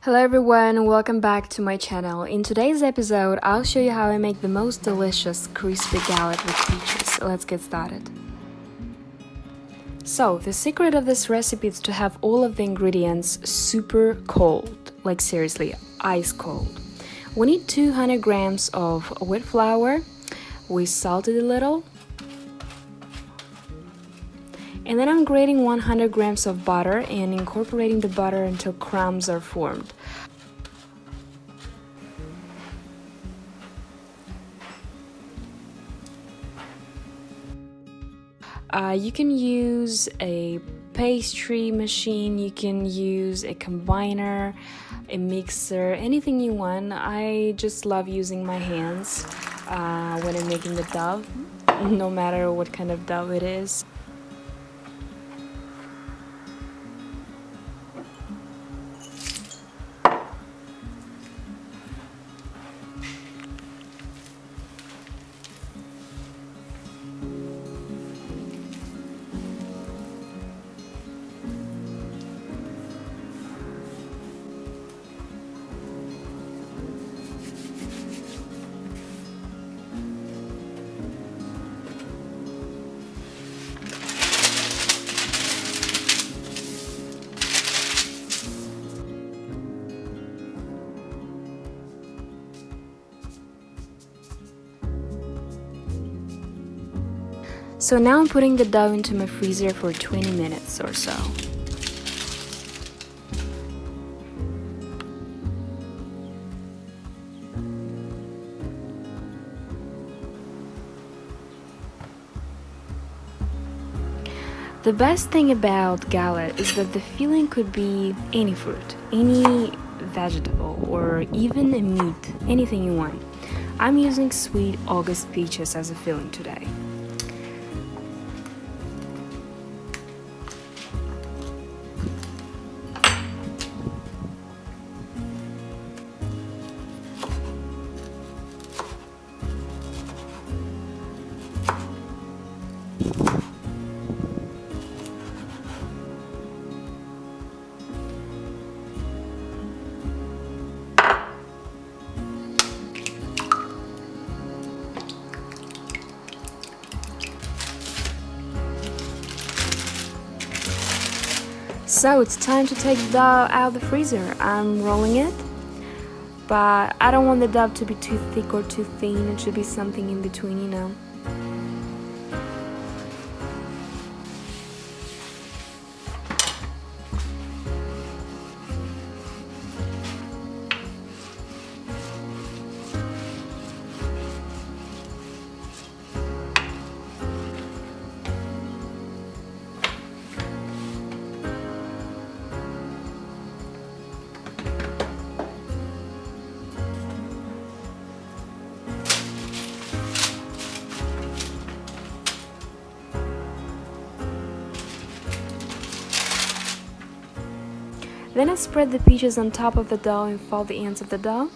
Hello everyone, welcome back to my channel. In today's episode, I'll show you how I make the most delicious crispy galette with peaches. Let's get started. So, the secret of this recipe is to have all of the ingredients super cold, like seriously, ice cold. We need 200 grams of wheat flour, we salt it a little, and then I'm grating 100 grams of butter and incorporating the butter until crumbs are formed. You can use a pastry machine, you can use a combiner, a mixer, anything you want. I just love using my hands when I'm making the dough, no matter what kind of dough it is. So now I'm putting the dough into my freezer for 20 minutes or so. The best thing about galette is that the filling could be any fruit, any vegetable, or even a meat, anything you want. I'm using sweet August peaches as a filling today. So it's time to take the dough out of the freezer. I'm rolling it, but I don't want the dough to be too thick or too thin. It should be something in between, you know. Then I spread the peaches on top of the dough and fold the ends of the dough.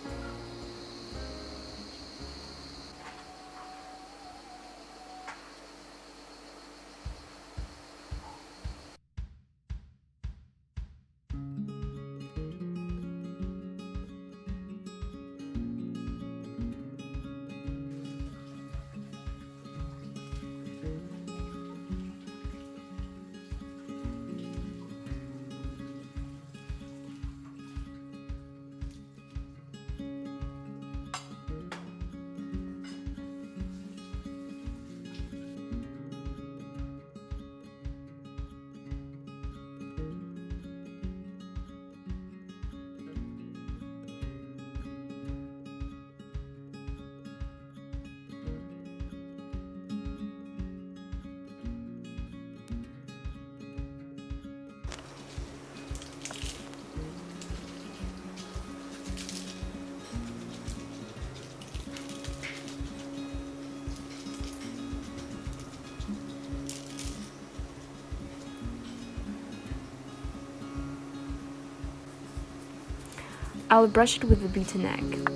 I'll brush it with a beaten egg.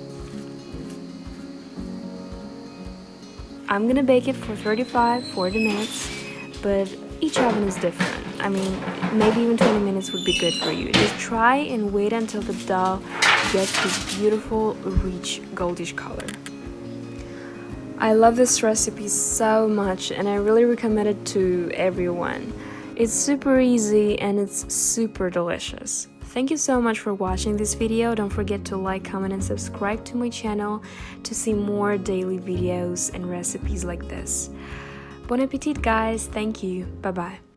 I'm gonna bake it for 35-40 minutes, but each oven is different. I mean, maybe even 20 minutes would be good for you. Just try and wait until the dough gets this beautiful, rich, goldish color. I love this recipe so much and I really recommend it to everyone. It's super easy and it's super delicious. Thank you so much for watching this video. Don't forget to like, comment and subscribe to my channel to see more daily videos and recipes like this. Bon appetit guys, thank you, bye bye.